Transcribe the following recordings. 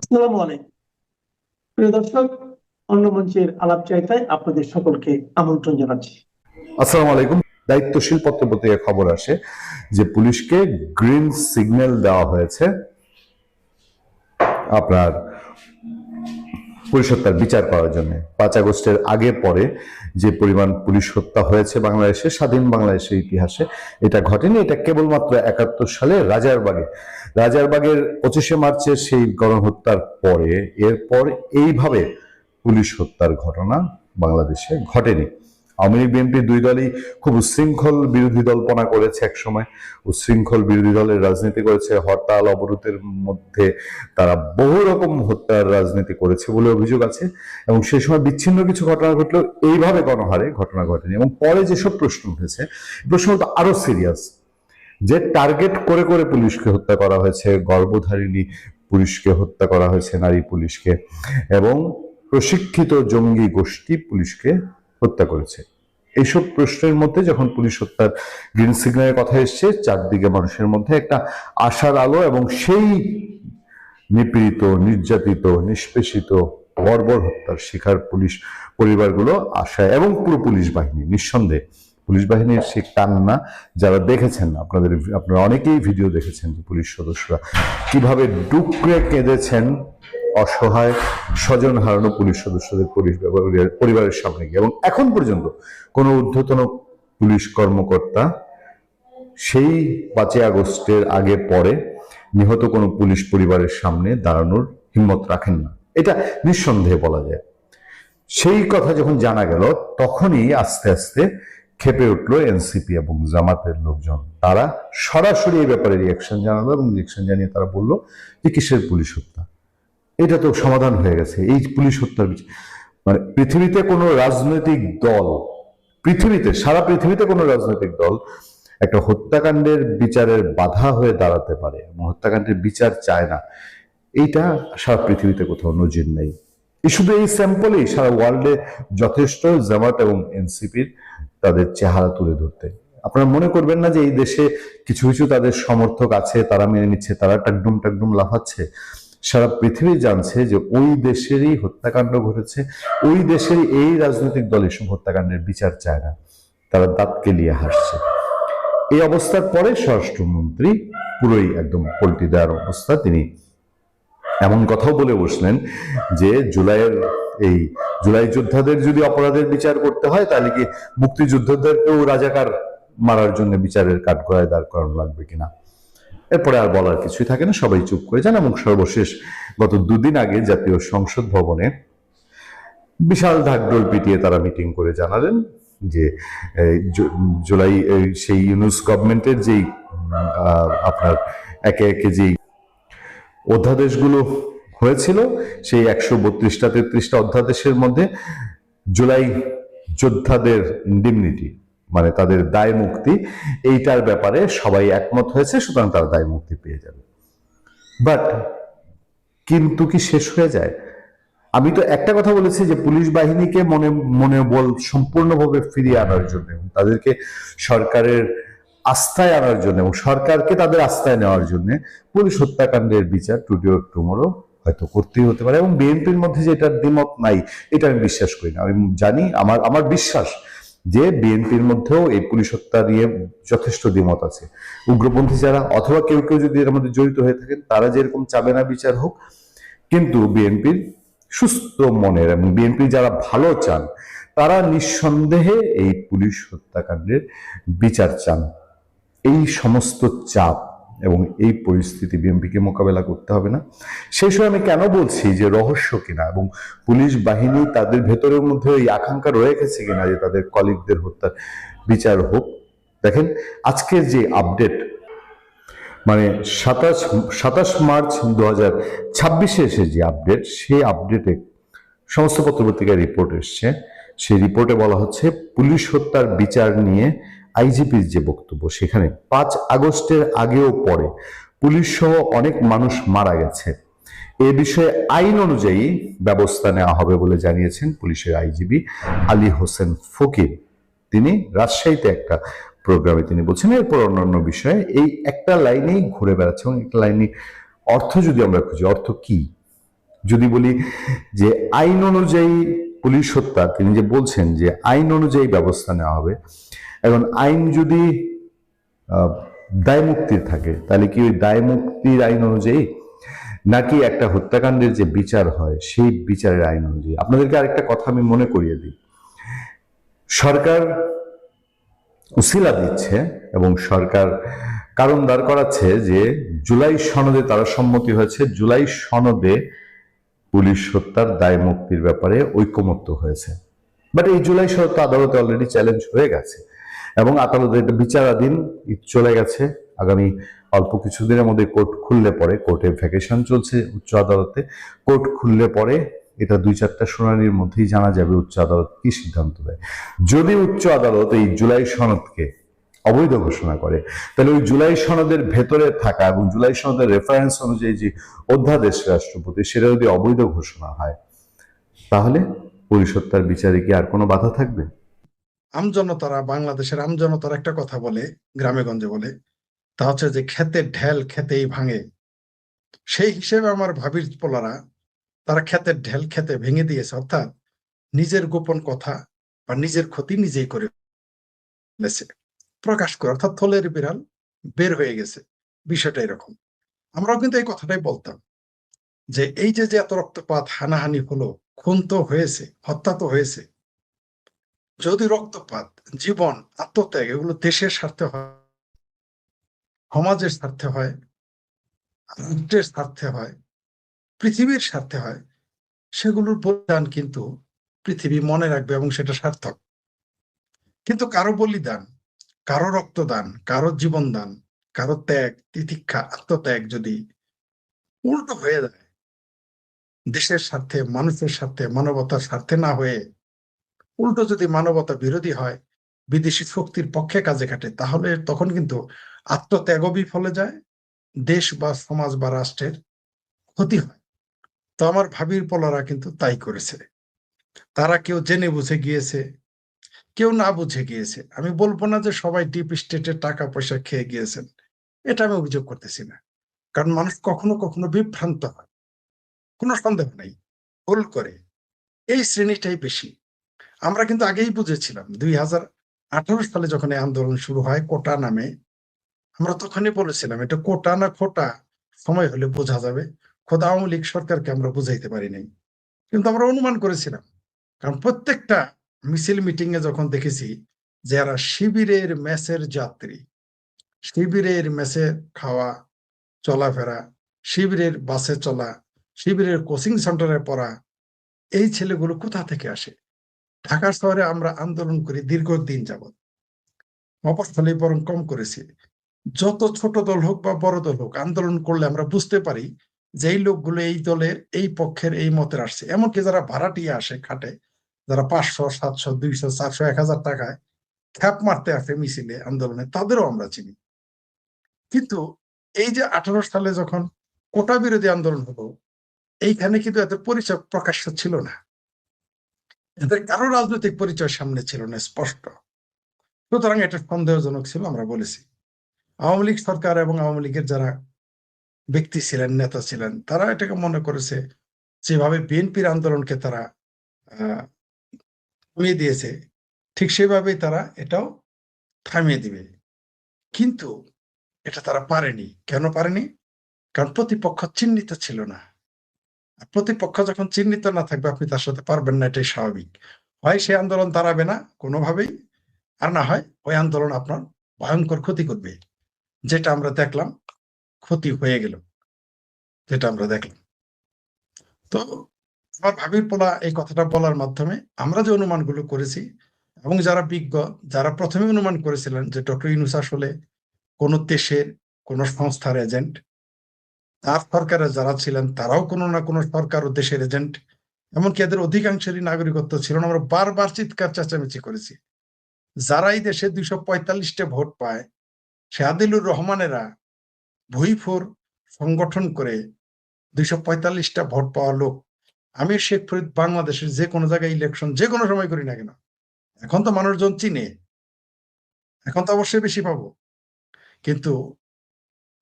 আসসালামু আলাইকুম প্রিয় দর্শক, অন্য মঞ্চের আলাপ চাইতায় আপনাদের সকলকে আমন্ত্রণ জানাচ্ছি। আসসালামু আলাইকুম। দায়িত্বশীল পত্রপত্রিকায় খবর আসে যে পুলিশকে গ্রিন সিগন্যাল দেওয়া হয়েছে আপনার পুলিশ হত্যার বিচার করার জন্য। 5 আগস্টের আগে পরে যে পরিমাণ পুলিশ হত্যা হয়েছে বাংলাদেশে, স্বাধীন বাংলাদেশের ইতিহাসে এটা ঘটেনি। এটা কেবলমাত্র 71 সালে রাজারবাগের 25শে মার্চের সেই গণহত্যার পরে, এরপর এইভাবে পুলিশ হত্যার ঘটনা বাংলাদেশে ঘটেনি। আওয়ামী লীগ বিএনপি দুই দলই খুব উচ্ছৃঙ্খল বিরোধী দলপনা করেছে, একসময় উচ্ছৃঙ্খল বিরোধী দলের রাজনীতি করেছে, হরতাল অবরোধের মধ্যে তারা বহু রকম হত্যার রাজনীতি করেছে বলে অভিযোগ আছে। এবং সেই সময় বিচ্ছিন্ন কিছু ঘটনা ঘটলেও এইভাবে গণহারে ঘটনা ঘটেনি। এবং পরে যেসব প্রশ্ন উঠেছে, প্রশ্ন তো আরো সিরিয়াস, যে টার্গেট করে করে পুলিশকে হত্যা করা হয়েছে, গর্ভধারিণী পুলিশকে হত্যা করা হয়েছে, নারী পুলিশকে, এবং প্রশিক্ষিত জঙ্গি গোষ্ঠী পুলিশকে হত্যা করেছে। এইসব প্রশ্নের মধ্যে যখন পুলিশ হত্যার গ্রিন সিগন্যালের কথা এসছে, চারদিকে মানুষের মধ্যে একটা আশার আলো, এবং সেই নিপীড়িত, নির্যাতিত, নিষ্পেষিত, বর্বর হত্যার শিকার পুলিশ পরিবারগুলো আশায়, এবং পুরো পুলিশ বাহিনী, নিঃসন্দেহে পুলিশ বাহিনীর সে কান্না যারা দেখেছেন, আপনারা অনেকেই ভিডিও দেখেছেন যে পুলিশ সদস্যরা কিভাবে ডুকরে কেঁদেছেন অসহায় স্বজন হারানো পুলিশ সদস্যদের পরিবারের সামনে গিয়ে। এবং এখন পর্যন্ত কোনো ঊর্ধ্বতন পুলিশ কর্মকর্তা সেই 5 আগস্টের আগে পরে নিহত কোনো পুলিশ পরিবারের সামনে দাঁড়ানোর হিম্মত রাখেন না, এটা নিঃসন্দেহে বলা যায়। সেই কথা যখন জানা গেল, তখনই আস্তে আস্তে খেপে উঠলো এনসিপি এবং জামাতের লোকজন। তারা সরাসরি এই ব্যাপারে রিয়াকশন জানালো, এবং রিয়াকশন জানিয়ে তারা বললো যে কিসের পুলিশ হত্যা, এটা তো সমাধান হয়ে গেছে। এই পুলিশ হত্যার মানে পৃথিবীতে কোনো রাজনৈতিক দল, সারা পৃথিবীতে কোনো রাজনৈতিক দল একটা হত্যাকাণ্ডের বিচারের বাধা হয়ে দাঁড়াতে পারে এবং হত্যাকাণ্ডের বিচার চায় না, এইটা সারা পৃথিবীতে কোথাও নজির নেই। শুধু এই স্যাম্পলেই সারা ওয়ার্ল্ডে যথেষ্ট জামাত এবং এনসিপির তাদের চেহারা তুলে ধরতে। আপনারা মনে করবেন না যে এই দেশে কিছু কিছু তাদের সমর্থক আছে, তারা মেনে নিচ্ছে, তারা টাকডুম টাকডুম লাফাচ্ছে। সারা পৃথিবী জানছে যে ওই দেশেরই হত্যাকাণ্ড ঘটেছে, ওই দেশেরই এই রাজনৈতিক দল এসব হত্যাকাণ্ডের বিচার চায় না, তারা দাঁত কেলিয়ে হাসছে। এই অবস্থার পরে স্বরাষ্ট্রমন্ত্রী পুরোই একদম পল্টি দেওয়ার অবস্থা, তিনি এমন কথাও বলে বসলেন যে জুলাই যোদ্ধাদের যদি অপরাধের বিচার করতে হয়, তাহলে কি মুক্তিযোদ্ধাদেরকেও রাজাকার মারার জন্য বিচারের কাঠগড়ায় দাঁড় করানো লাগবে কিনা। এরপরে আর বলার কিছুই থাকে না, সবাই চুপ করে যান। এবং সর্বশেষ গত 2 দিন আগে জাতীয় সংসদ ভবনে বিশাল ঢাকঢোল পিটিয়ে তারা মিটিং করে জানালেন যে জুলাই সেই ইউনূস গভর্নমেন্টের যেই আপনার একে একে যেই অধ্যাদেশগুলো হয়েছিল, সেই 132টা 33টা অধ্যাদেশের মধ্যে জুলাই যোদ্ধাদের ইন্ডিমনিটি, মানে তাদের দায় মুক্তি, এইটার ব্যাপারে সবাই একমত হয়েছে, সুতরাং তারা দায় মুক্তি পেয়ে যাবে। বাট কিন্তু কি শেষ হয়ে যায়? আমি তো একটা কথা বলেছি যে পুলিশ বাহিনীকে মনোবল সম্পূর্ণভাবে ফিরিয়ে আনার জন্য, তাদেরকে সরকারের আস্থায় আনার জন্য এবং সরকারকে তাদের আস্থায় নেওয়ার জন্য পুলিশ হত্যাকাণ্ডের বিচার টুডে অর টুমরো হয়তো করতেই হতে পারে। এবং বিএনপির মধ্যে যে এটার দ্বিমত নাই, এটা আমি বিশ্বাস করি না। আমি জানি, আমার বিশ্বাস যে বিএনপির মধ্যেও এই পুলিশ হত্যা নিয়ে যথেষ্ট দ্বিমত আছে। উগ্রপন্থী যারা, অথবা কেউ কেউ যদি এর মধ্যে জড়িত হয়ে থাকেন, তারা যেরকম চাবে না বিচার হোক, কিন্তু বিএনপির সুস্থ মনের এবং বিএনপি যারা ভালো চান, তারা নিঃসন্দেহে এই পুলিশ হত্যাকাণ্ডের বিচার চান। এই সমস্ত চাপ এবং এই পরিস্থিতি বিএনপিকে মোকাবেলা করতে হবে না। সেই সময় আমি কেন বলছি যে রহস্য কিনা, এবং পুলিশ বাহিনী তাদের ভেতরের মধ্যে এই আকাঙ্ক্ষা রয়ে গেছে কিনা যে তাদের কলিগদের হত্যার বিচার হোক। দেখেন আজকের যে আপডেট, মানে 27 মার্চ 2026 এসে যে আপডেট, সেই আপডেটে সমস্ত পত্রপত্রিকায় রিপোর্ট এসছে। সেই রিপোর্টে বলা হচ্ছে পুলিশ হত্যার বিচার নিয়ে আইজিপির যে বক্তব্য, সেখানে 5 আগস্টের আগেও পরে পুলিশ সহ অনেক মানুষ মারা গেছে, এ বিষয়ে আইন অনুযায়ী ব্যবস্থা নেওয়া হবে বলে জানিয়েছেন পুলিশের আইজিপি আলী হোসেন ফকির। তিনি রাজশাহীতে একটা প্রোগ্রামে তিনি বলছেন। এরপর অন্যান্য বিষয়ে এই একটা লাইনেই ঘুরে বেড়াচ্ছে, এবং একটা লাইনে অর্থ যদি আমরা খুঁজি, অর্থ কি? যদি বলি যে আইন অনুযায়ী পুলিশ হত্যা, তিনি যে বলছেন যে আইন অনুযায়ী ব্যবস্থা নেওয়া হবে, এখন আইন যদি আহ, দায় মুক্তির থাকে, তাহলে কি ওই দায় মুক্তির আইন অনুযায়ী, নাকি একটা হত্যাকাণ্ডের যে বিচার হয় সেই বিচারের আইন অনুযায়ী? আপনাদেরকে আরেকটা কথা আমি মনে করিয়ে দিই। সরকার উসিলা দিচ্ছে এবং সরকার কারণ দাঁড় করাচ্ছে যে জুলাই সনদে তারা সম্মতি হয়েছে, জুলাই সনদে পুলিশ হত্যার দায় মুক্তির ব্যাপারে ঐকমত্য হয়েছে। বাট এই জুলাই সনদ তো আদালতে অলরেডি চ্যালেঞ্জ হয়ে গেছে এবং আদালতে এটা বিচারাধীন চলে গেছে। আগামী অল্প কিছুদিনের মধ্যে কোর্ট খুললে পরে, কোর্টে ভ্যাকেশন চলছে উচ্চ আদালতে, কোর্ট খুললে পরে এটা 2-4টা শুনানির মধ্যেই জানা যাবে উচ্চ আদালত কি সিদ্ধান্ত দেয়। যদি উচ্চ আদালত এই জুলাই সনদকে অবৈধ ঘোষণা করে, তাহলে ওই জুলাই সনদের ভেতরে থাকা এবং জুলাই সনদের রেফারেন্স অনুযায়ী যে অধ্যাদেশ রাষ্ট্রপতি, সেটা যদি অবৈধ ঘোষণা হয়, তাহলে পুলিশ হত্যার বিচারে কি আর কোনো বাধা থাকবে? আমজনতারা, বাংলাদেশের আমজনতারা একটা কথা বলে, গ্রামে গঞ্জে বলে, তা হচ্ছে যে ক্ষেতের ঢেল খেতেই ভাঙে। সেই হিসেবে আমার ভাবির পোলারা, তারা ক্ষেতের ঢেল খেতে ভেঙে দিয়েছে, অর্থাৎ নিজের গোপন কথা বা নিজের ক্ষতি নিজেই করে ফেলেছে, প্রকাশ করে, অর্থাৎ থলের বিড়াল বের হয়ে গেছে। বিষয়টা এরকম। আমরাও কিন্তু এই কথাটাই বলতাম যে এই যে এত রক্তপাত, হানাহানি হলো, খুন তো হয়েছে, হত্যা তো হয়েছে, যদি রক্তপাত, জীবন, আত্মত্যাগ এগুলো দেশের স্বার্থে হয়, সমাজের স্বার্থে হয়, রাষ্ট্রের স্বার্থে হয়, পৃথিবীর স্বার্থে হয়, সেগুলোর বলিদান কিন্তু পৃথিবী মনে রাখবে এবং সেটা সার্থক। কিন্তু কারো বলিদান, কারো রক্তদান, কারো জীবনদান, কারো ত্যাগ, তিতিক্ষা, আত্মত্যাগ যদি উল্টো হয়ে যায়, দেশের স্বার্থে, মানুষের স্বার্থে, মানবতার স্বার্থে না হয়ে উল্টো যদি মানবতা বিরোধী হয়, বিদেশি শক্তির পক্ষে কাজে খাটে, তাহলে তখন কিন্তু আত্মত্যাগও বিফলে যায়, দেশ বা সমাজ বা রাষ্ট্রের ক্ষতি হয়। তো আমার ভাবির পোলারা কিন্তু তাই করেছে। তারা কেউ জেনে বুঝে গিয়েছে, কেউ না বুঝে গিয়েছে। আমি বলবো না যে সবাই ডিপ স্টেটের টাকা পয়সা খেয়ে গিয়েছেন, এটা আমি অভিযোগ করতেছি না। কারণ মানুষ কখনো কখনো বিভ্রান্ত হয়, কোনো সন্দেহ নেই, ভুল করে। এই শ্রেণীটাই বেশি। আমরা কিন্তু আগেই বুঝেছিলাম, 2018 সালে যখন এই আন্দোলন শুরু হয় কোটা নামে, আমরা তখনই বলেছিলাম এটা কোটা না খোটা সময় হলে বোঝা যাবে। খোদা আওয়ামী লীগ সরকারকে আমরা বুঝাইতে পারি নাই, কিন্তু আমরা অনুমান করেছিলাম। কারণ প্রত্যেকটা মিছিল মিটিং এ যখন দেখেছি যে এরা শিবিরের মেসের যাত্রী, শিবিরের মেসে খাওয়া, চলাফেরা, শিবিরের বাসে চলা, শিবিরের কোচিং সেন্টারে পড়া, এই ছেলেগুলো কোথা থেকে আসে? ঢাকা শহরে আমরা আন্দোলন করি দীর্ঘদিন যাবৎ, মফস্বলে বরং কম করেছি। যত ছোট দল হোক বা বড় দল হোক, আন্দোলন করলে আমরা বুঝতে পারি যে এই লোকগুলো এই দলের, এই পক্ষের, এই মতের আসছে। এমনকি যারা ভাড়াটিয়া আসে খাটে, যারা 500, 700, 200, 400, 1000 টাকায় খ্যাপ মারতে আসে মিছিলে, আন্দোলনে, তাদেরও আমরা চিনি। কিন্তু এই যে 18 সালে যখন কোটা বিরোধী আন্দোলন হলো, এইখানে কিন্তু এদের পরিচয় প্রকাশ্য ছিল না, এদের কারো রাজনৈতিক পরিচয় সামনে ছিল না স্পষ্ট। সুতরাং এটা সন্দেহজনক ছিল, আমরা বলেছি। আওয়ামী লীগ সরকার এবং আওয়ামী লীগের যারা ব্যক্তি ছিলেন, নেতা ছিলেন, তারা এটাকে মনে করেছে যেভাবে বিএনপির আন্দোলনকে তারা থামিয়ে দিয়েছে, ঠিক সেভাবেই তারা এটাও থামিয়ে দিবে। কিন্তু এটা তারা পারেনি। কেন পারেনি? কারণ প্রতিপক্ষ চিহ্নিত ছিল না। আর প্রতিপক্ষ যখন চিহ্নিত না থাকবে, আপনি তার সাথে পারবেন না, এটাই স্বাভাবিক। হয় সে আন্দোলন দাঁড়াবে না কোনোভাবেই, আর না হয় ওই আন্দোলন আপনার ভয়ঙ্কর ক্ষতি করবে, যেটা আমরা দেখলাম, ক্ষতি হয়ে গেল, যেটা আমরা দেখলাম। তো আমার ভাবির পোলা এই কথাটা বলার মাধ্যমে আমরা যে অনুমানগুলো করেছি, এবং যারা বিজ্ঞ, যারা প্রথমে অনুমান করেছিলেন যে ডক্টর ইউনূস আসলে কোন দেশের কোন সংস্থার এজেন্ট, তার সরকারে যারা ছিলেন তারাও কোনো না কোনো সরকার ও দেশের এজেন্ট, এমনকি এদের অধিকাংশেরই নাগরিকত্ব ছিল না। আমরা বারবার চিৎকার চেঁচামেচি করেছি, যারা এই দেশে 245টা ভোট পায়, সে আদিলুর রহমানেরা ভুইফোর সংগঠন করে 245টা ভোট পাওয়া লোক। আমি শেখ ফরিদ বাংলাদেশের যে কোনো জায়গায় ইলেকশন যে কোনো সময় করি না কেন, এখন তো মানুষজন চিনে, এখন তো অবশ্যই বেশি পাবো। কিন্তু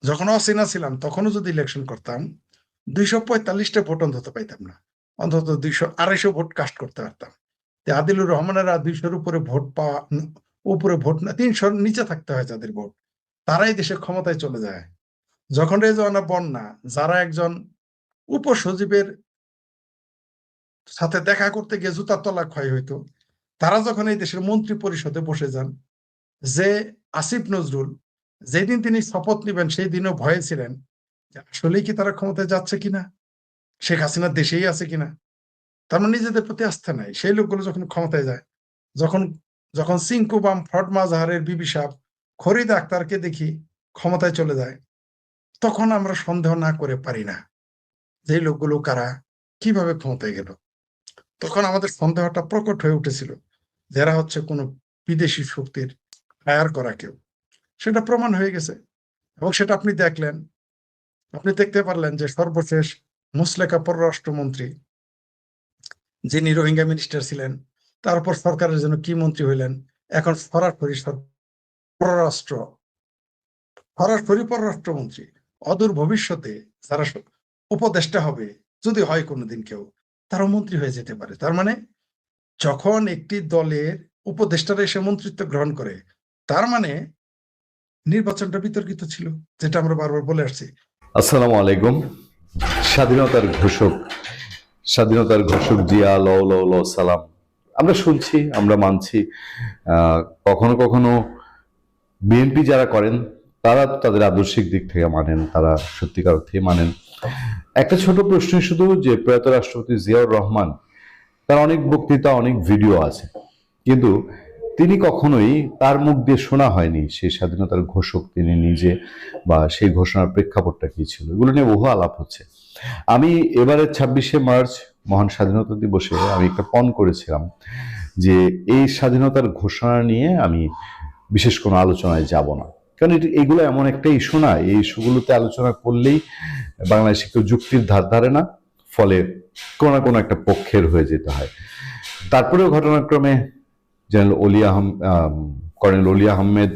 যখন অচেনা ছিলাম তখনও যদি ইলেকশন করতাম, 245টা ভোট অন্তত পাইতাম না, অন্তত 200-250 ভোট কাস্ট করতে পারতাম। আদিলুর রহমানেরা 200-র উপরে ভোট পাওয়া, উপরে ভোট না, 300-র নিচে থাকতে হয় যাদের ভোট, তারাই দেশে ক্ষমতায় চলে যায়। যখন রেজওয়ানা বন্যা, যারা একজন উপসচিবের সাথে দেখা করতে গিয়ে জুতার তলা ক্ষয় হইতো, তারা যখন এই দেশের মন্ত্রী পরিষদে বসে যান, যে আসিফ নজরুল যেদিন তিনি শপথ নেবেন সেই দিনও ভয়ে ছিলেন যে আসলেই কি তারা ক্ষমতায় যাচ্ছে কিনা, শেখ হাসিনা দেশেই আছে কিনা, তার মানে নিজেদের প্রতি আস্থা নাই। সেই লোকগুলো যখন ক্ষমতায় যায়, যখন যখন সিংকু বাম, ফ্রড মাজাহারের বিবি সাহেব, খরিদ আক্তারকে দেখি ক্ষমতায় চলে যায়, তখন আমরা সন্দেহ না করে পারি না যে এই লোকগুলো কারা, কিভাবে ক্ষমতায় গেল। তখন আমাদের সন্দেহটা প্রকট হয়ে উঠেছিল, যারা হচ্ছে কোনো বিদেশি শক্তির হায়ার করা কেউ। সেটা প্রমাণ হয়ে গেছে এবং সেটা আপনি দেখলেন, আপনি দেখতে পারলেন যে সর্বশেষ মুসলেকা পররাষ্ট্রমন্ত্রী, যিনি রোহিঙ্গা মিনিস্টার ছিলেন, তারপর সরকারের জন্য কি মন্ত্রী হইলেন, এখন সরাসরি পররাষ্ট্রমন্ত্রী। অদূর ভবিষ্যতে যারা উপদেষ্টা হবে, যদি হয় কোনোদিন কেউ, তারা মন্ত্রী হয়ে যেতে পারে। তার মানে যখন একটি দলের উপদেষ্টারা এসে মন্ত্রিত্ব গ্রহণ করে, তার মানে নির্বাচনটা বিতর্কিত ছিল, যেটা আমরা বারবার বলে আসছি। আসসালামু আলাইকুম। স্বাধীনতার ঘোষক জিয়া লও লও লও সালাম, আমরা শুনছি, আমরা মানছি। কখনো কখনো বিএনপি যারা করেন তারা তাদের আদর্শিক দিক থেকে মানেন, তারা সত্যিকার অর্থে মানেন। একটা ছোট প্রশ্ন শুধু, যে প্রয়াত রাষ্ট্রপতি জিয়াউর রহমান, তার অনেক বক্তৃতা, অনেক ভিডিও আছে, কিন্তু তিনি কখনোই, তার মুখ দিয়ে শোনা হয়নি সেই স্বাধীনতার ঘোষক তিনি নিজে, বা সেই ঘোষণার প্রেক্ষাপটটা কি ছিল, এগুলো নিয়ে বহু আলাপ হচ্ছে। আমি এবারে 26শে মার্চ মহান স্বাধীনতা দিবসে আমি একটা পণ করেছিলাম যে এই স্বাধীনতার ঘোষণা নিয়ে আমি বিশেষ কোনো আলোচনায় যাব না, কারণ এগুলো এমন একটা ইস্যু না, এই ইস্যুগুলোতে আলোচনা করলেই বাংলাদেশে কেউ যুক্তির ধার ধারে না, ফলে কোনো না কোনো একটা পক্ষের হয়ে যেতে হয়। তারপরেও ঘটনাক্রমে কর্নেল অলি আহমেদ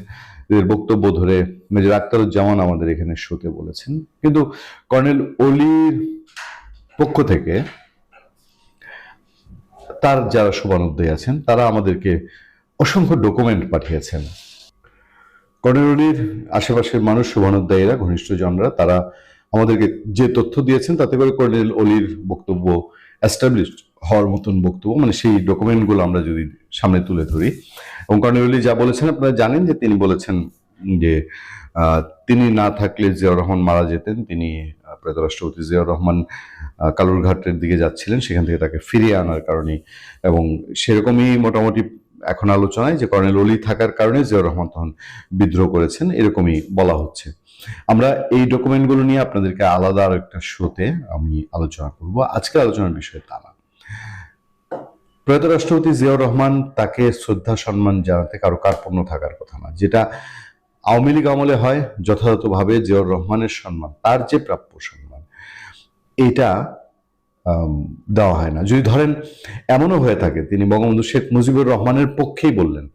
এর বক্তব্য ধরে মেজর আখতারুজ্জামান আমাদের এখানে শোতে বলেছেন, কিন্তু কর্নেল অলির পক্ষ থেকে তার যারা শুভানুধ্যায়ী আছেন তারা আমাদেরকে অসংখ্য ডকুমেন্ট পাঠিয়েছেন। কর্নেল অলির আশেপাশের মানুষ, শুভানুধ্যায়ীরা, ঘনিষ্ঠজনরা, তারা আমাদেরকে যে তথ্য দিয়েছেন তাতে করে কর্নেল অলির বক্তব্য এস্টাবলিশড হওয়ার মতন বক্তব্য, মানে সেই ডকুমেন্টগুলো আমরা যদি সামনে তুলে ধরি, এবং কর্নেল অলি যা বলেছেন আপনারা জানেন, যে তিনি বলেছেন যে তিনি না থাকলে জিয়াউর রহমান মারা যেতেন। তিনি প্রয়াত রাষ্ট্রপতি জিয়াউর রহমান কালুরঘাটের দিকে যাচ্ছিলেন, সেখান থেকে তাকে ফিরিয়ে আনার কারণে, এবং সেরকমই মোটামুটি এখন আলোচনায় যে কর্নেল অলি থাকার কারণে জিয়াউর রহমান তখন বিদ্রোহ করেছেন, এরকমই বলা হচ্ছে। আমরা এই ডকুমেন্টগুলো নিয়ে আপনাদেরকে আলাদা আর একটা শোতে আমি আলোচনা করব। আজকের আলোচনার বিষয় তা না। প্রয়াত রাষ্ট্রপতি জিয়াউর রহমান, তাকে শ্রদ্ধা সম্মান জানাতে কারো কার্পণ্য থাকার কথা না। যেটা আওয়ামী লীগ আমলে হয়, যথাযথভাবে জিয়াউর রহমানের সম্মান, তার যে প্রাপ্য সম্মান, এটা দেওয়া হয় না। যদি ধরেন এমনও হয়ে থাকে তিনি বঙ্গবন্ধু শেখ মুজিবুর রহমানের পক্ষেই বললেন,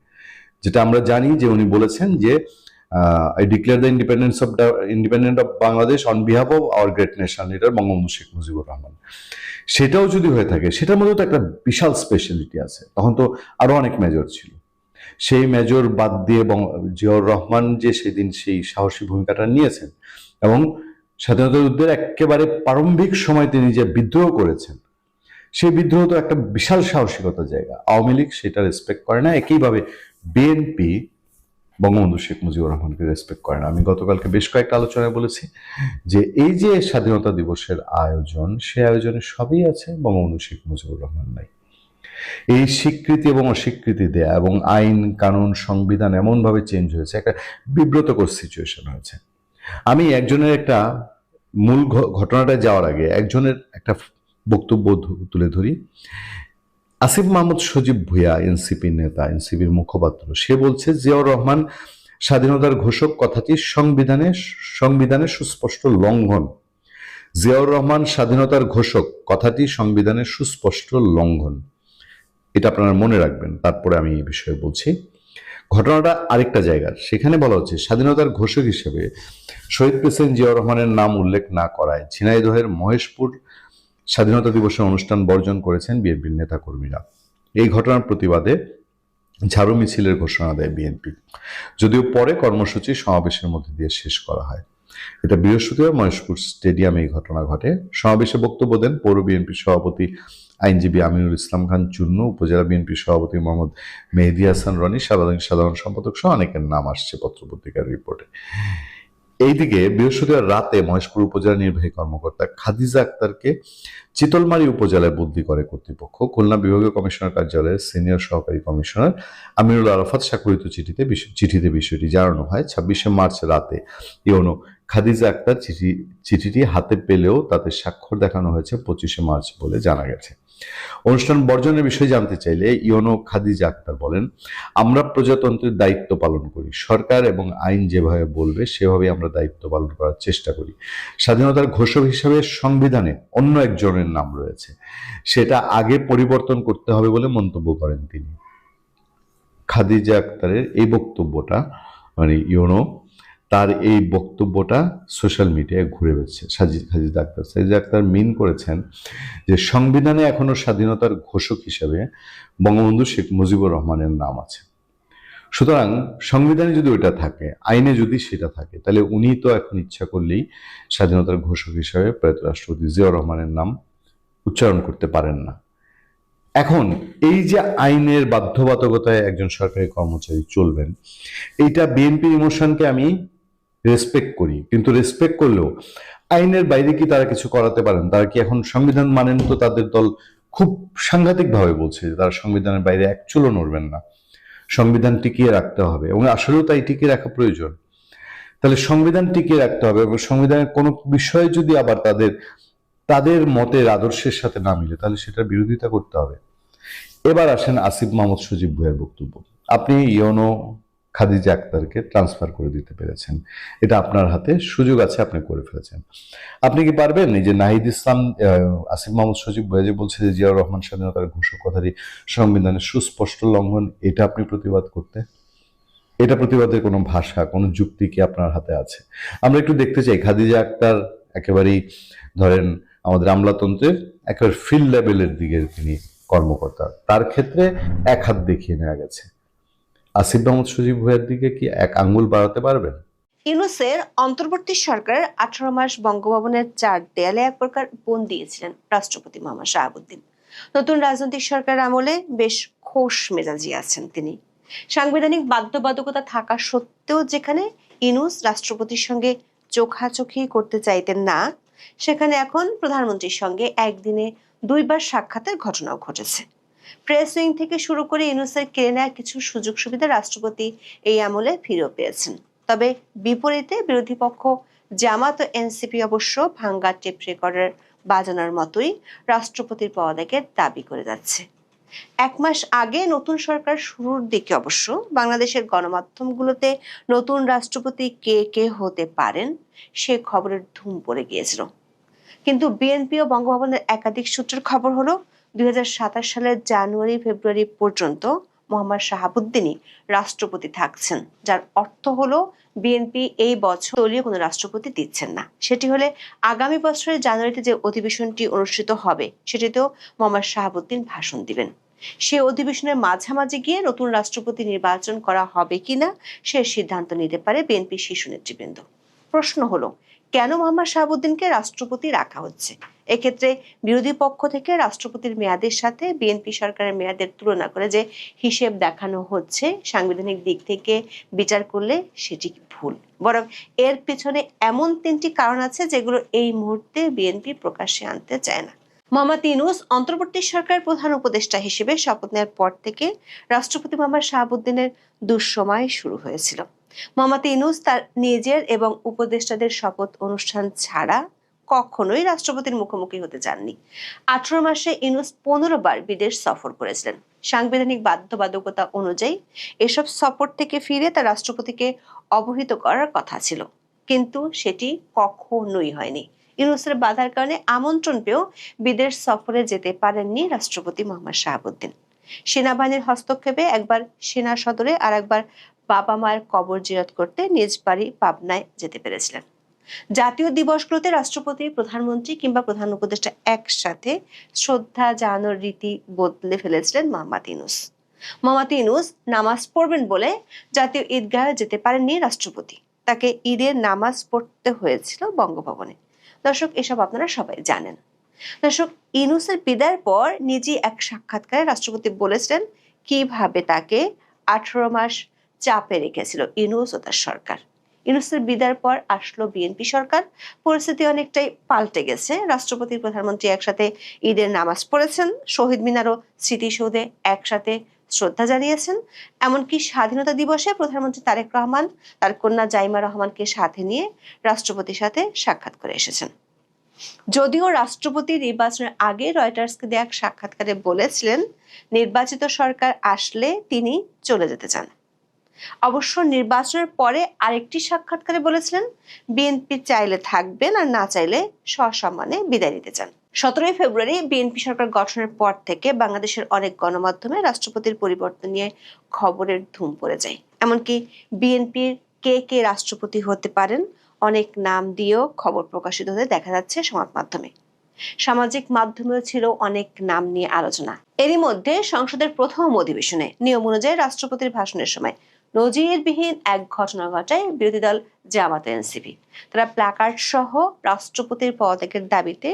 যেটা আমরা জানি যে উনি বলেছেন যে I declare the independent of Bangladesh on behalf of our great national leader Bangabandhu Sheikh Mujibur Rahman, সেটাও যদি হয়ে থাকে, সেটার মধ্যে তো একটা বিশাল স্পেশালিটি আছে। তখন তো আরো অনেক মেজর ছিল, সেই মেজর বাদ দিয়ে জিয়াউর রহমান যে সেদিন সেই সাহসী ভূমিকাটা নিয়েছেন, এবং স্বাধীনতা যুদ্ধের একেবারে প্রারম্ভিক সময় তিনি যে বিদ্রোহ করেছেন, সেই বিদ্রোহ তো একটা বিশাল সাহসিকতার জায়গা। আওয়ামী লীগ সেটা রেসপেক্ট করে না, একইভাবে বিএনপি বঙ্গবন্ধু শেখ মুজিবুর রহমানকে রেসপেক্ট করে না। আমি গতকালকে বেশ কয়েকটা আলোচনায় বলেছি যে এই যে স্বাধীনতা দিবসের আয়োজন, সে আয়োজনে সবই আছে, বঙ্গবন্ধু শেখ মুজিবুর রহমান নাই। এই স্বীকৃতি এবং অস্বীকৃতি দেয়া, এবং আইন কানুন সংবিধান এমনভাবে চেঞ্জ হয়েছে, একটা বিব্রতকর সিচুয়েশন হয়েছে। আমি একজনের একটা মূল ঘটনাটা যাওয়ার আগে একজনের একটা বক্তব্য তুলে ধরি। আসিফ মাহমুদ সজীব ভুঁইয়া, এনসিপির নেতা, এনসিপির মুখপাত্র, সে বলছে জিয়াউর রহমান স্বাধীনতার ঘোষক কথাটি সংবিধানের সুস্পষ্ট লঙ্ঘন। জিয়াউর রহমান স্বাধীনতার ঘোষক কথাটি সংবিধানের সুস্পষ্ট লঙ্ঘন, এটা আপনারা মনে রাখবেন। তারপরে আমি এই বিষয়ে বলছি। ঘটনাটা আরেকটা জায়গার, সেখানে বলা হচ্ছে স্বাধীনতার ঘোষক হিসেবে শহীদ প্রেসিডেন্ট জিয়াউর রহমানের নাম উল্লেখ না করায় ঝিনাইদহের মহেশপুর স্বাধীনতা দিবসের অনুষ্ঠান বর্জন করেছেন বিএনপির নেতাকর্মীরা। এই ঘটনার প্রতিবাদে ঝাড়ু মিছিলের ঘোষণা দেয় বিএনপি, যদিও পরে কর্মসূচি সমাবেশের মধ্যে দিয়ে শেষ করা হয়। এটা বৃহস্পতিবার মহেশপুর স্টেডিয়ামে এই ঘটনা ঘটে। সমাবেশে বক্তব্য দেন পৌর বিএনপি সভাপতি আইনজীবী আমিনুল ইসলাম খান চুন্নু, উপজেলা বিএনপি সভাপতি মোহাম্মদ মেহেদী হাসান রনি, সাধারণ সম্পাদক সহ অনেকের নাম আসছে পত্রপত্রিকার রিপোর্টে। এইদিকে বৃহস্পতিবার রাতে মহেশপুর উপজেলা নির্বাহী কর্মকর্তা খাদিজা আক্তারকে চিতলমারী উপজেলায় বদলি করে কর্তৃপক্ষ। খুলনা বিভাগীয় কমিশনার কার্যালয়ের সিনিয়র সহকারী কমিশনার আমিনুল আরাফাত স্বাক্ষরিত চিঠিতে বিষয়টি জানানো হয়। 26শে মার্চ রাতে ইউনো খাদিজা আক্তার চিঠিটি হাতে পেলেও তাতে স্বাক্ষর দেখানো হয়েছে 25শে মার্চ বলে জানা গেছে। অনুষ্ঠান বর্জনের বিষয়ে জানতে চাইলে ইউনো খাদিজা আক্তার বলেন, আমরা প্রজাতন্ত্রের দায়িত্ব পালন করি, সরকার এবং আইন যেভাবে বলবে সেভাবে আমরা দায়িত্ব পালন করার চেষ্টা করি। স্বাধীনতার ঘোষক হিসেবে সংবিধানে অন্য একজনের নাম রয়েছে, সেটা আগে পরিবর্তন করতে হবে বলে মন্তব্য করেন তিনি। খাদিজা আক্তারের এই বক্তব্যটা মানে তার এই বক্তব্যটা সোশ্যাল মিডিয়ায় ঘুরে বেড়াচ্ছে। সাজিদা আক্তার মিন করেছেন যে সংবিধানে এখনো স্বাধীনতার ঘোষক হিসেবে বঙ্গবন্ধু শেখ মুজিবুর রহমানের নাম আছে। সুতরাং সংবিধানে যদি ওইটা থাকে, আইনে যদি সেটা থাকে, তাহলে উনি তো এখন ইচ্ছা করলেই স্বাধীনতার ঘোষক হিসেবে প্রয়াত রাষ্ট্রপতি জিয়াউর রহমানের নাম উচ্চারণ করতে পারেন না। এখন এই যে আইনের বাধ্যবাধকতায় একজন সরকারি কর্মচারী চলবেন, এইটা বিএনপির ইমোশনকে আমি রেসপেক্ট করি, কিন্তু রেসপেক্ট করলেও আইনের বাইরে কি তারা কিছু করাতে পারেন? তারা কি এখন সংবিধান মানেন? তো তাদের দল খুব সাংঘাতিক ভাবে বলছে যে তারা সংবিধানের বাইরে এক চুলও নড়বেন না, সংবিধান টিকিয়ে রাখতে হবে, এবং আসলেও তাই টিকিয়ে রাখা প্রয়োজন। তাহলে সংবিধান টিকিয়ে রাখতে হবে, এবং সংবিধানের কোনো বিষয় যদি আবার তাদের মতের আদর্শের সাথে না মিলে, তাহলে সেটার বিরোধিতা করতে হবে। এবার আসেন আসিফ মাহমুদ সজীব ভুঁইয়ার বক্তব্য। আপনি ইউনো খাদিজা আক্তারকে ট্রান্সফার করে দিতে পেরেছেন, এটা আপনার হাতে, সুযোগ আছে, আপনি করে ফেলেছেন। আপনি কি পারবেন এই যে নাহিদ ইসলাম আসিফ মাহমুদ সজীব ভুঁইয়া যে বলছে যে জিয়াউর রহমান স্বাধীনতার ঘোষক কথাটি সংবিধানের সুস্পষ্ট লঙ্ঘন, এটা আপনি প্রতিবাদ করতে? এটা প্রতিবাদের কোনো ভাষা, কোনো যুক্তি কি আপনার হাতে আছে? আমরা একটু দেখতে চাই খাদিজা আক্তার একেবারেই ধরেন আমাদের আমলাতন্ত্রের একেবারে ফিল্ড লেভেলের দিকে তিনি কর্মকর্তা, তার ক্ষেত্রে এক হাত দেখিয়ে নেওয়া গেছে। আসিফ মাহমুদ সজীব ভুঁইয়ার দিকে কি এক আঙ্গুল বাড়াতে পারবেন? ইউনূসের অন্তর্বর্তী সরকারের 18 মাস বঙ্গভবনের 4 দেয়ালে এক প্রকার বন্দী দিয়েছিলেন রাষ্ট্রপতি মোহাম্মদ শাহাবুদ্দিন। নতুন রাজনৈতিক সরকার আমলে বেশ খোশ মেজাজি আছেন তিনি। সাংবিধানিক বাধ্যবাধকতা থাকা সত্ত্বেও যেখানে ইউনূস রাষ্ট্রপতির সঙ্গে চোখাচোখি করতে চাইতেন না, সেখানে এখন প্রধানমন্ত্রীর সঙ্গে একদিনে 2 বার সাক্ষাতের ঘটনাও ঘটেছে। প্রেস উইং থেকে শুরু করে ইউনূসের কেড়ে নেওয়া কিছু সুযোগ সুবিধা রাষ্ট্রপতি এই আমলে ফিরেও পেয়েছেন। তবে বিপরীতে বিরোধী পক্ষ জামাত ও এনসিপি অবশ্য ভাঙ্গা টেপ রেকর্ডার বাজানোর মতোই রাষ্ট্রপতির পদত্যাগের দাবি করে যাচ্ছে। 1 মাস আগে নতুন সরকার শুরুর দিকে অবশ্য বাংলাদেশের গণমাধ্যমগুলোতে নতুন রাষ্ট্রপতি কে কে হতে পারেন সে খবরের ধুম পড়ে গিয়েছিল। কিন্তু বিএনপি ও বঙ্গভবনের একাধিক সূত্রের খবর হলো 2027 সালের জানুয়ারি-ফেব্রুয়ারি পর্যন্ত মোহাম্মদ শাহাবুদ্দিনই রাষ্ট্রপতি থাকছেন, যার অর্থ হলো বিএনপি এই বছর দলীয় কোনো রাষ্ট্রপতি দিচ্ছেন না। সেটি হলে আগামী বছরের জানুয়ারিতে যে অধিবেশনটি অনুষ্ঠিত হবে সেটিতেও মোহাম্মদ শাহাবুদ্দিন ভাষণ দিবেন। সে অধিবেশনের মাঝামাঝি গিয়ে নতুন রাষ্ট্রপতি নির্বাচন করা হবে কিনা সে সিদ্ধান্ত নিতে পারে বিএনপি শীর্ষ নেতৃবৃন্দ। প্রশ্ন হলো, কেন মোহাম্মদ শাহাবুদ্দিনকে রাষ্ট্রপতি রাখা হচ্ছে? এক্ষেত্রে বিরোধী পক্ষ থেকে রাষ্ট্রপতির মেয়াদের সাথে বিএনপি সরকারের মেয়াদের তুলনা করে যে হিসেব দেখানো হচ্ছে, সাংবিধানিক দিক থেকে বিচার করলে সেটি ভুল। বরং এর পিছনে এমন 3টি কারণ আছে যেগুলো এই মুহূর্তে বিএনপি প্রকাশ্যে আনতে চায় না। মোহাম্মদ ইউনূস অন্তর্বর্তী সরকারের প্রধান উপদেষ্টা হিসেবে শপথ নেওয়ার পর থেকে রাষ্ট্রপতি মোহাম্মদ শাহাবুদ্দিনের দুঃসময় শুরু হয়েছিল। মোহাম্মদ ইউনূস তার নিজের এবং উপদেষ্টাদের শপথ অনুষ্ঠান ছাড়া কখনোই রাষ্ট্রপতির মুখোমুখি হতে চাননি। 18 মাসে ইউনূস 15 বার বিদেশ সফর করেছিলেন। সাংবিধানিক বাধ্যবাধকতা অনুযায়ী এসব সফর থেকে ফিরে তার রাষ্ট্রপতিকে অবহিত করার কথা ছিল, কিন্তু সেটি কখনোই হয়নি। ইউনূসের বাধার কারণে আমন্ত্রণ পেয়েও বিদেশ সফরে যেতে পারেননি রাষ্ট্রপতি মোহাম্মদ শাহাবুদ্দিন। সেনাবাহিনীর হস্তক্ষেপে একবার সেনা সদরে আর একবার বাবা মায়ের কবর জিয়ারত করতে নিজ বাড়ি পাবনায় যেতে পেরেছিলেন। জাতীয় দিবসগুলোতে রাষ্ট্রপতি, প্রধানমন্ত্রী কিংবা প্রধান উপদেষ্টা একসাথে শ্রদ্ধা জানানোর রীতি বদলে ফেলেছিলেন মোহাম্মদ ইউনূস। মোহাম্মদ ইউনূস নামাজ পড়বেন বলে জাতীয় ঈদগাহে যেতে পারেননি রাষ্ট্রপতি। তাকে ঈদের নামাজ পড়তে হয়েছিল বঙ্গভবনে। দর্শক, এসব আপনারা সবাই জানেন। দর্শক, ইউনূসের বিদায়ের পর নিজেই এক সাক্ষাৎকারে রাষ্ট্রপতি বলেছিলেন কিভাবে তাকে 18 মাস চাপে রেখেছিল ইউনূস ও তার সরকার। ইউনূসের বিদায়ের পর আসলো বিএনপি সরকার। পরিস্থিতি অনেকটাই পাল্টে গেছে। রাষ্ট্রপতি, প্রধানমন্ত্রী একসাথে ঈদের নামাজ পড়েছেন, শহীদ মিনার ও স্মৃতিসৌধে একসাথে শ্রদ্ধা জানিয়েছেন। এমনকি স্বাধীনতা দিবসে প্রধানমন্ত্রী তারেক রহমান তার কন্যা জাইমা রহমানকে সাথে নিয়ে রাষ্ট্রপতির সাথে সাক্ষাৎ করে এসেছেন। যদিও রাষ্ট্রপতি নির্বাচনের আগে রয়টার্সকে দেয়া এক সাক্ষাৎকারে বলেছিলেন নির্বাচিত সরকার আসলে তিনি চলে যেতে চান। অবশ্য নির্বাচনের পরে আরেকটি সাক্ষাৎকারে বলেছিলেন বিএনপি চাইলে থাকবেন আর না চাইলে সসম্মানে বিদায় নিতে চান। 17 ফেব্রুয়ারি বিএনপি সরকার গঠনের পর থেকে বাংলাদেশের অনেক গণমাধ্যমে রাষ্ট্রপতির পরিবর্তন নিয়ে খবরের ধুম পড়ে যায়। এমনকি বিএনপির কে কে রাষ্ট্রপতি হতে পারেন অনেক নাম দিয়েও খবর প্রকাশিত হতে দেখা যাচ্ছে সংবাদ মাধ্যমে। সামাজিক মাধ্যমেও ছিল অনেক নাম নিয়ে আলোচনা। এরই মধ্যে সংসদের প্রথম অধিবেশনে নিয়ম অনুযায়ী রাষ্ট্রপতির ভাষণের সময় নজিরবিহীন এক ঘটনা ঘটায় বিরোধী দল জামাত এনসিপি। তারা প্ল্যাকার্ড সহ রাষ্ট্রপতির পদত্যাগের দাবিতে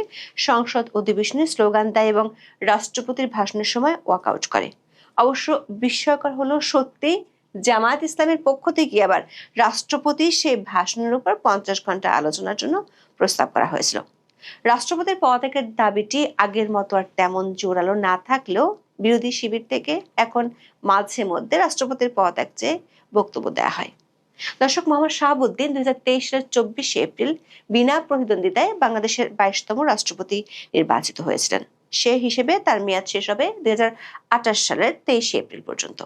সংসদ অধিবেশনে স্লোগান দেয় এবং রাষ্ট্রপতির ভাষণের সময় ওয়াকআউট করে। অবশ্য বিস্ময়কর হলো সত্যি জামায়াত ইসলামের পক্ষ থেকে আবার রাষ্ট্রপতির সেই ভাষণের উপর 50 ঘন্টা আলোচনার জন্য প্রস্তাব করা হয়েছিল। রাষ্ট্রপতির পদত্যাগের দাবিটি আগের মতো আর তেমন জোরালো না থাকলেও বিরোধী শিবির থেকে এখন মাঝে মধ্যে রাষ্ট্রপতির পদত্যাগ চেয়ে বক্তব্য দেওয়া হয়। দর্শক, মোহাম্মদ শাহাবুদ্দিন 2023 সালের 24 এপ্রিল বিনা প্রতিদ্বন্দ্বিতায় বাংলাদেশের 22তম রাষ্ট্রপতি নির্বাচিত হয়েছিলেন। সে হিসেবে তার মেয়াদ শেষ হবে 2028 সালের 23 এপ্রিল পর্যন্ত।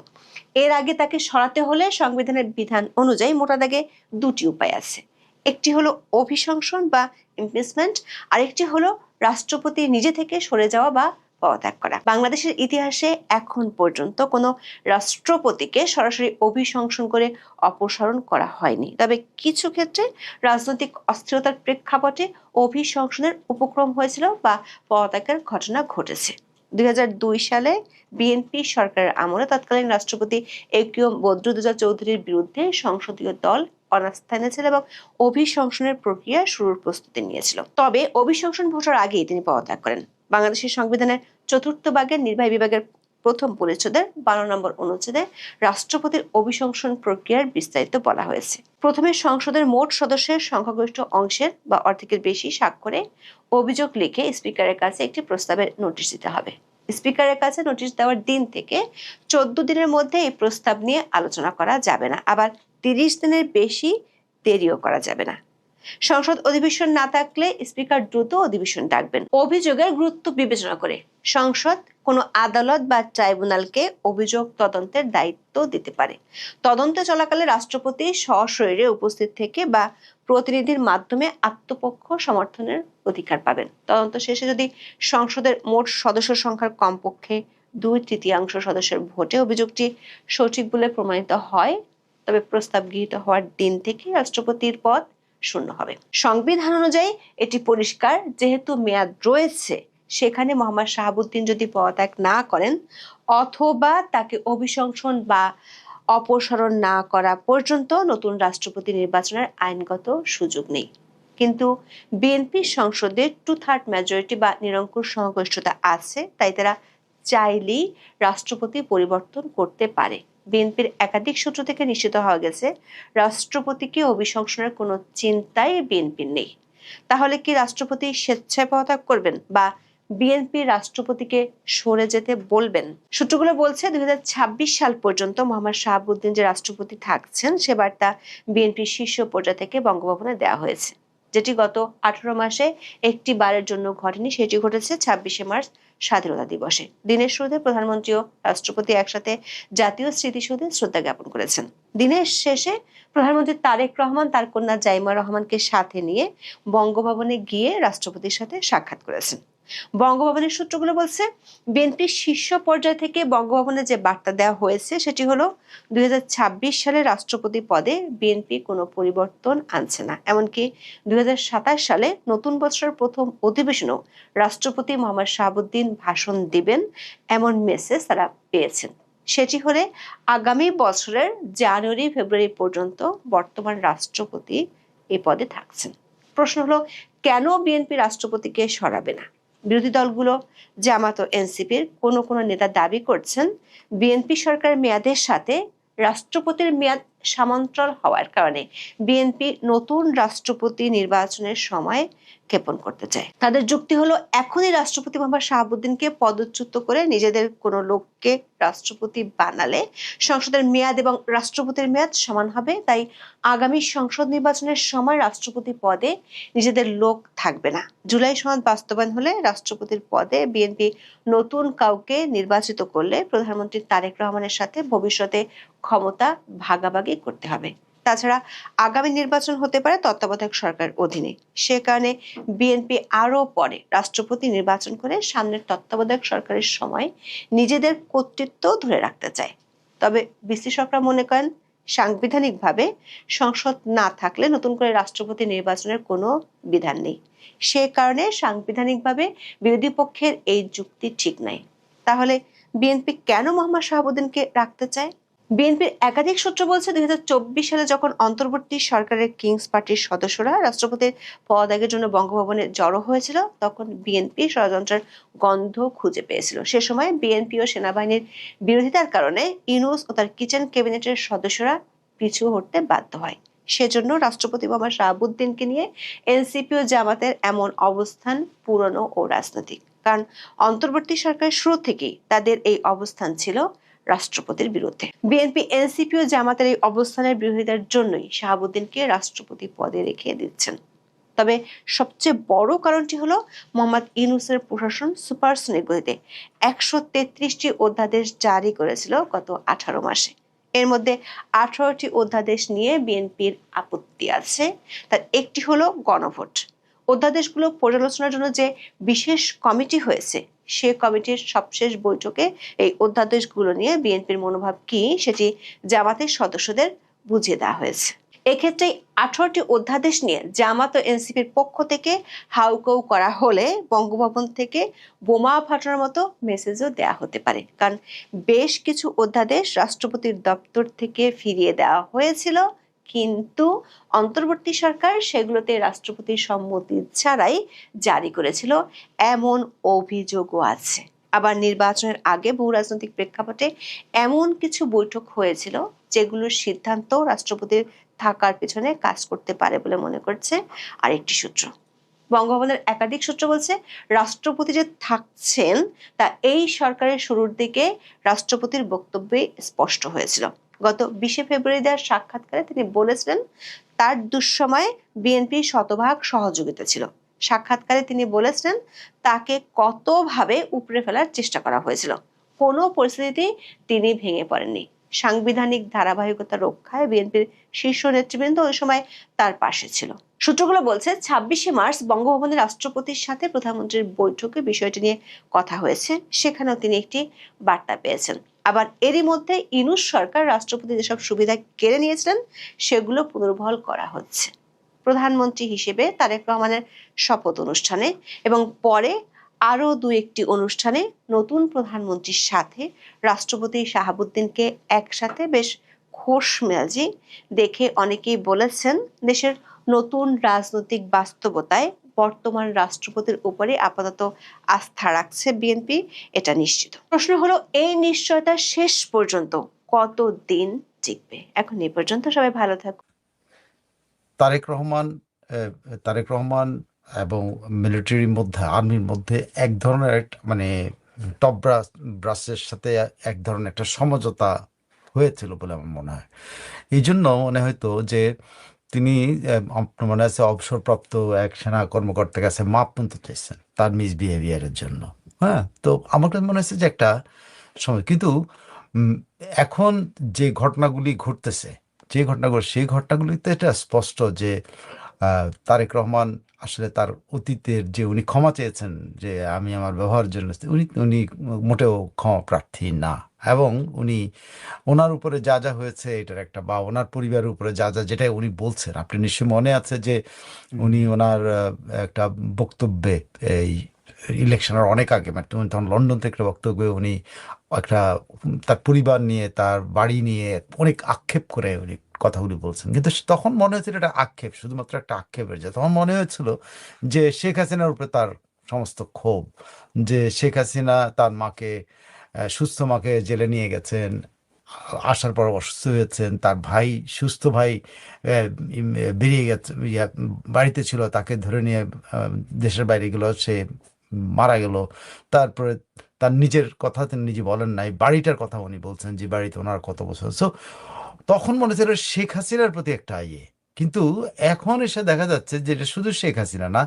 এর আগে তাকে সরাতে হলে সংবিধানের বিধান অনুযায়ী মোটা দাগে দুটি উপায় আছে। একটি হলো অভিশংসন বা ইমপিচমেন্ট, আরেকটি হলো রাষ্ট্রপতি নিজে থেকে সরে যাওয়া বা পদত্যাগ করা। বাংলাদেশের ইতিহাসে এখন পর্যন্ত কোনো রাষ্ট্রপতিকে সরাসরি অভিশংসন করে অপসারণ করা হয়নি। তবে কিছু ক্ষেত্রে রাজনৈতিক অস্থিরতার প্রেক্ষাপটে অভিশংসনের উপক্রম হয়েছিল বা পদত্যাগের ঘটনা ঘটেছে। 2002 সালে বিএনপি সরকারের আমলে তৎকালীন রাষ্ট্রপতি একিউএম বদরুদ্দোজা চৌধুরীর বিরুদ্ধে সংসদীয় দল অনাস্থা এনেছিল এবং অভিশংসনের প্রক্রিয়া শুরুর প্রস্তুতি নিয়েছিল। তবে অভিশংসন ভোটের আগেই তিনি পদত্যাগ করেন। বাংলাদেশের সংবিধানের 4th ভাগের নির্বাহী বিভাগের প্রথম পরিচ্ছেদের 12 নম্বর অনুচ্ছেদে রাষ্ট্রপতির অভিশংসন প্রক্রিয়ার বিস্তারিত বলা হয়েছে। প্রথমে সংসদের মোট সদস্যের সংখ্যাগরিষ্ঠ অংশের বা অর্ধেকের বেশি স্বাক্ষরে অভিযোগ লিখে স্পিকারের কাছে একটি প্রস্তাবের নোটিশ দিতে হবে। স্পিকারের কাছে নোটিশ দেওয়ার দিন থেকে 14 দিনের মধ্যে এই প্রস্তাব নিয়ে আলোচনা করা যাবে না, আবার 30 দিনের বেশি দেরিও করা যাবে না। সংসদ অধিবেশন না থাকলে স্পিকার দ্রুত অধিবেশন ডাকবেন। অভিযোগের গুরুত্ব বিবেচনা করে সংসদ কোনো আদালত বা ট্রাইব্যুনালকে অভিযোগ তদন্তের দায়িত্ব দিতে পারে। তদন্ত চলাকালে রাষ্ট্রপতি সশরীরে উপস্থিত থেকে বা প্রতিনিধির মাধ্যমে আত্মপক্ষ সমর্থনের অধিকার পাবেন। তদন্ত শেষে যদি সংসদের মোট সদস্য সংখ্যার কমপক্ষে 2/3 সদস্যের ভোটে অভিযোগটি সঠিক বলে প্রমাণিত হয়, তবে প্রস্তাব গৃহীত হওয়ার দিন থেকে রাষ্ট্রপতির পদ শূন্য হবে। সংবিধান অনুযায়ী এটি পরিষ্কার, যেহেতু মেয়াদ রয়েছে, সেখানে মোহাম্মদ শাহাবুদ্দিন যদি পদত্যাগ না করেন অথবা তাকে অভিশংসন বা অপসারণ না করা পর্যন্ত নতুন রাষ্ট্রপতি নির্বাচনের আইনগত সুযোগ নেই। কিন্তু বিএনপির সংসদে 2/3 মেজরিটি বা নিরঙ্কুশ সংখ্যাগরিষ্ঠতা আছে, তাই তারা চাইলেই রাষ্ট্রপতি পরিবর্তন করতে পারে। বিএনপির একাধিক সূত্র থেকে নিশ্চিত হওয়া গেছে রাষ্ট্রপতিকে অভিশংসনের কোনো চিন্তাই বিএনপির নেই। তাহলে কি রাষ্ট্রপতি স্বেচ্ছায় পদত্যাগ করবেন বা বিএনপি রাষ্ট্রপতিকে সরে যেতে বলবেন? সূত্রগুলো বলছে 2026 সাল পর্যন্ত মোহাম্মদ শাহাবুদ্দিন যে রাষ্ট্রপতি থাকছেন সে বার্তা বিএনপির শীর্ষ পর্যায় থেকে বঙ্গভবনে দেওয়া হয়েছে, যেটি গত 18 মাসে একটি বারের জন্য ঘটেনি। সেটি ঘটেছে 26শে মার্চ স্বাধীনতা দিবসে। দিনের শুরুতে প্রধানমন্ত্রী ও রাষ্ট্রপতি একসাথে জাতীয় স্মৃতিসৌধে শ্রদ্ধা জ্ঞাপন করেছেন। দিনের শেষে প্রধানমন্ত্রী তারেক রহমান তার কন্যা জাইমা রহমানকে সাথে নিয়ে বঙ্গভবনে গিয়ে রাষ্ট্রপতির সাথে সাক্ষাৎ করেছেন। বঙ্গভবনের সূত্রগুলো বলছে বিএনপির শীর্ষ পর্যায় থেকে বঙ্গভবনে যে বার্তা দেওয়া হয়েছে সেটি হলো 2026 সালে রাষ্ট্রপতি পদে বিএনপি কোনো পরিবর্তন আনছে না। এমনকি 2027 সালে নতুন বছরের প্রথম অধিবেশনেও রাষ্ট্রপতি মোহাম্মদ শাহাবুদ্দিন ভাষণ দিবেন এমন মেসেজ তারা পেয়েছেন। সেটি হলে আগামী বছরের জানুয়ারি ফেব্রুয়ারি পর্যন্ত বর্তমান রাষ্ট্রপতি এই পদে থাকছেন। প্রশ্ন হলো, কেন বিএনপি রাষ্ট্রপতিকে সরাবে না? বিরোধী দলগুলো জামাত ও এনসিপির কোনো নেতা দাবি করছেন বিএনপি সরকারের মেয়াদের সাথে রাষ্ট্রপতির মেয়াদ সমান্তরাল হওয়ার কারণে বিএনপি নতুন রাষ্ট্রপতি নির্বাচনের সময় ক্ষেপণ করতে চায়। তাদের যুক্তি হলো, এখনই রাষ্ট্রপতি মোহাম্মদ শাহাবুদ্দিনকে পদচ্যুত করে নিজেদের কোনো লোককে রাষ্ট্রপতি বানালে সংসদের মেয়াদ এবং রাষ্ট্রপতির মেয়াদ সমান হবে। তাই আগামী সংসদ নির্বাচনের সময় রাষ্ট্রপতি পদে নিজেদের লোক থাকবে না। জুলাই সনদ বাস্তবায়ন হলে রাষ্ট্রপতির পদে বিএনপি নতুন কাউকে নির্বাচিত করলে প্রধানমন্ত্রী তারেক রহমানের সাথে ভবিষ্যতে ক্ষমতা ভাগাভাগি করতে হবে। তাছাড়া আগামী নির্বাচন হতে পারে তত্ত্বাবধায়ক সরকারের অধীনে। সে কারণে বিএনপি আরো পরে রাষ্ট্রপতি নির্বাচন করে সামনের তত্ত্বাবধায়ক সরকারের সময় নিজেদের কর্তৃত্ব ধরে রাখতে চায়। তবে বিশ্লেষকরা মনে করেন সাংবিধানিকভাবে সংসদ না থাকলে নতুন করে রাষ্ট্রপতি নির্বাচনের কোনো বিধান নেই। সে কারণে সাংবিধানিকভাবে বিরোধী পক্ষের এই যুক্তি ঠিক নাই। তাহলে বিএনপি কেন মোহাম্মদ শাহাবুদ্দিনকে রাখতে চায়? বিএনপির একাধিক সূত্র বলছে 2024 সালে যখন অন্তর্বর্তী সরকারের কিংস পার্টির সদস্যরা রাষ্ট্রপতির পদত্যাগের জন্য বঙ্গভবনে জড়ো হয়েছিল, তখন বিএনপি ষড়যন্ত্রের গন্ধ খুঁজে পেয়েছিল। সে সময় বিএনপি ও সেনাবাহিনীর বিরোধিতার কারণে ইউনূস ও তার কিচেন ক্যাবিনেটের সদস্যরা পিছু হটতে বাধ্য হয়। সেজন্য রাষ্ট্রপতি মোহাম্মদ শাহাবুদ্দিনকে নিয়ে এনসিপি ও জামাতের এমন অবস্থান পুরনো ও রাজনৈতিক। কারণ অন্তর্বর্তী সরকারের শুরু থেকেই তাদের এই অবস্থান ছিল রাষ্ট্রপতির বিরুদ্ধে। বিএনপি, এনসিপি ও জামাতের এই অবস্থানের বিরোধিতার জন্যই শাহাবুদ্দিনকে রাষ্ট্রপতি পদে রেখে দিচ্ছেন। তবে সবচেয়ে বড় কারণটি হলো মোহাম্মদ ইউনূসের প্রশাসন সুপারসনিক গতিতে 133টি অধ্যাদেশ জারি করেছিল গত 18 মাসে। এর মধ্যে 18টি অধ্যাদেশ নিয়ে বিএনপির আপত্তি আছে। তার একটি হলো গণভোট। অধ্যাদেশগুলো পর্যালোচনার জন্য যে বিশেষ কমিটি হয়েছে, সে কমিটির সবশেষ বৈঠকে এই অধ্যাদেশগুলো নিয়ে বিএনপির মনোভাব কি সেটি জামাতের সদস্যদের বুঝিয়ে দেওয়া হয়েছে। এক্ষেত্রে 18টি অধ্যাদেশ নিয়ে জামাত ও এনসিপির পক্ষ থেকে হাউকাউ করা হলে বঙ্গভবন থেকে বোমা ফাটানোর মতো মেসেজও দেয়া হতে পারে। কারণ বেশ কিছু অধ্যাদেশ রাষ্ট্রপতির দপ্তর থেকে ফিরিয়ে দেওয়া হয়েছিল, কিন্তু অন্তর্বর্তী সরকার সেগুলোতে রাষ্ট্রপতির সম্মতি ছাড়াই জারি করেছিল এমন অভিযোগও আছে। আবার নির্বাচনের আগে বহু রাজনৈতিক প্রেক্ষাপটে এমন কিছু বৈঠক হয়েছিল যেগুলোর সিদ্ধান্ত রাষ্ট্রপতির থাকার পেছনে কাজ করতে পারে বলে মনে করছে আরেকটি সূত্র। বঙ্গভবনের একাধিক সূত্র বলছে রাষ্ট্রপতি যে থাকছেন তা এই সরকারের শুরুর দিকে রাষ্ট্রপতির বক্তব্যে স্পষ্ট হয়েছিল। গত 20 ফেব্রুয়ারি দেওয়ার সাক্ষাৎকারে তিনি বলেছিলেন তার দুঃসময়ে বিএনপি শতভাগ সহযোগিতা ছিল। সাক্ষাৎকারে তিনি বলেছিলেন তাকে কতভাবে উপড়ে ফেলার চেষ্টা করা হয়েছিল, কোনো পরিস্থিতিতেই তিনি ভেঙে পড়েননি। সাংবিধানিক ধারাবাহিকতা রক্ষায় বিএনপির শীর্ষ নেতৃবৃন্দ ওই সময় তার পাশে ছিল। সূত্রগুলো বলছে 26শে মার্চ বঙ্গভবনে রাষ্ট্রপতির সাথে প্রধানমন্ত্রীর বৈঠকে বিষয়টি নিয়ে কথা হয়েছে, সেখানেও তিনি একটি বার্তা পেয়েছেন। আবার এরই মধ্যে ইউনূস সরকার রাষ্ট্রপতি যেসব সুবিধা কেড়ে নিয়েছিলেন সেগুলো পুনর্বহাল করা হচ্ছে। প্রধানমন্ত্রী হিসেবে তারেক রহমানের শপথ অনুষ্ঠানে এবং পরে আরো 2-1টি অনুষ্ঠানে নতুন প্রধানমন্ত্রীর সাথে রাষ্ট্রপতি শাহাবুদ্দিনকে একসাথে বেশ খোশমেজাজি দেখে অনেকেই বলেছেন দেশের নতুন রাজনৈতিক বাস্তবতায় বর্তমান রাষ্ট্রপতির উপরে আপাতত আস্থা রাখছে বিএনপি, এটা নিশ্চিত। প্রশ্ন হলো এই নিশ্চয়তা শেষ পর্যন্ত কতদিন টিকবে? এখন এই পর্যন্ত, সবাই ভালো থাকুন। তারেক রহমান এবং মিলিটারির মধ্যে, আর্মির মধ্যে এক ধরনের মানে টপ ব্রাসের সাথে এক ধরনের একটা সমঝোতা হয়েছিল বলে আমার মনে হয়। এই জন্য মনে হয়তো যে তিনি আপনার মনে আছে অবসরপ্রাপ্ত এক সেনা কর্মকর্তার কাছে মাপ নিতে চাইছেন তার মিসবিহেভিয়ারের জন্য। হ্যাঁ, তো আমার কাছে মনে হচ্ছে যে একটা সময়, কিন্তু এখন যে ঘটনাগুলি ঘটতেছে, সেই ঘটনাগুলিতে এটা স্পষ্ট যে তারেক রহমান আসলে তার অতীতের যে উনি ক্ষমা চেয়েছেন যে আমি আমার ব্যবহারের জন্য, উনি উনি মোটেও ক্ষমা প্রার্থী না। এবং উনি ওনার উপরে যা যা হয়েছে এটার একটা, বা ওনার পরিবারের উপরে যা যা, যেটা উনি বলছেন, আপনি নিশ্চয়ই মনে আছে যে উনি ওনার একটা বক্তব্যে, এই ইলেকশনের অনেক আগে, মানে উনি তখন লন্ডন থেকে একটা বক্তব্যে উনি একটা তার পরিবার নিয়ে, তার বাড়ি নিয়ে অনেক আক্ষেপ করে উনি কথাগুলি বলছেন। কিন্তু তখন মনে হয়েছিল এটা আক্ষেপ, শুধুমাত্র একটা আক্ষেপের, যে তখন মনে হয়েছিল যে শেখ হাসিনার উপরে তার সমস্ত ক্ষোভ, যে শেখ হাসিনা তার মাকে, সুস্থ মাকে জেলে নিয়ে গেছেন, আসার পর অসুস্থ হয়েছেন, তার ভাই, সুস্থ ভাই বেরিয়ে গেছে, বাড়িতে ছিল, তাকে ধরে নিয়ে দেশের বাইরে গেল, সে মারা গেল। তারপরে তার নিজের কথা তিনি নিজে বলেন নাই, বাড়িটার কথা উনি বলছেন যে বাড়িতে ওনার কত বছর। সো তখন মনে ছিল শেখ হাসিনার প্রতি একটা ইয়ে। কিন্তু এখন এসে দেখা যাচ্ছে যে এটা শুধু শেখ হাসিনা না,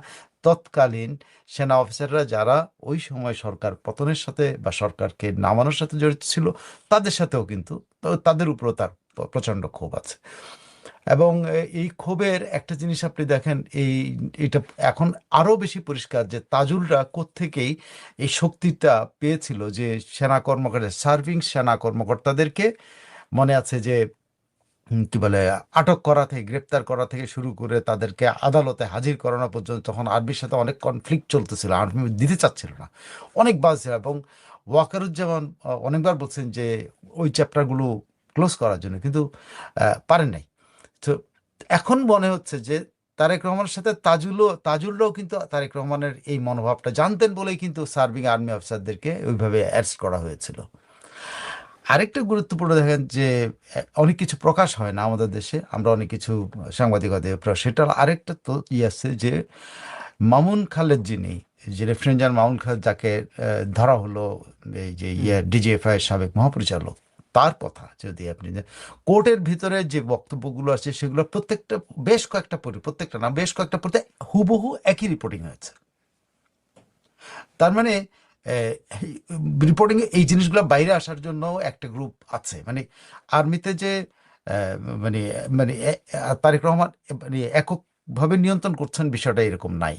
তৎকালীন সেনা অফিসাররা যারা ওই সময় সরকার পতনের সাথে বা সরকারকে নামানোর সাথে জড়িত ছিল, তাদের সাথেও কিন্তু, তাদের উপরও তার প্রচণ্ড ক্ষোভ আছে। এবং এই ক্ষোভের একটা জিনিস আপনি দেখেন, এটা এখন আরো বেশি পরিষ্কার যে তাজুলরা কোত্থেকেই এই শক্তিটা পেয়েছিল, যে সেনা কর্মকর্তা, সার্ভিং সেনা কর্মকর্তাদেরকে, মনে আছে যে কি বলে, আটক করা থেকে, গ্রেপ্তার করা থেকে শুরু করে তাদেরকে আদালতে হাজির করানো পর্যন্ত, তখন আর্মির সাথে অনেক কনফ্লিক্ট চলতেছিল, আর্মি দিতে চাচ্ছিল না, অনেক বাজ ছিল। এবং ওয়াকারুজ্জামান অনেকবার বলছেন যে ওই চ্যাপ্টারগুলো ক্লোজ করার জন্য, কিন্তু পারেন নাই। তো এখন মনে হচ্ছে যে তারেক রহমানের সাথে তাজুলরাও কিন্তু তারেক রহমানের এই মনোভাবটা জানতেন বলেই কিন্তু সার্ভিং আর্মি অফিসারদেরকে ওইভাবে অ্যারেস্ট করা হয়েছিল। আরেকটা গুরুত্বপূর্ণ দেখেন যে অনেক কিছু প্রকাশ হয় না আমাদের দেশে, আমরা অনেক কিছু সাংবাদিকতা, সেটা আরেকটা তো আছে যে মামুন খালেদ, যিনি, যে লেফটেন্যান্ট জেনারেল মামুন খালেদ, যাকে ধরা হলো, এই যে ডিজিএফআই এর সাবেক মহাপরিচালক, তার কথা যদি আপনি কোর্টের ভিতরে যে বক্তব্যগুলো আছে, সেগুলো প্রত্যেকটা, বেশ কয়েকটা পড়তে হুবহু একই রিপোর্টিং হয়েছে। তার মানে রিপোর্টিং এই জিনিসগুলো বাইরে আসার জন্য একটা গ্রুপ আছে, মানে আর্মিতে যে মানে মানে তারেক রহমান মানে এককভাবে নিয়ন্ত্রণ করছেন বিষয়টা এরকম নাই।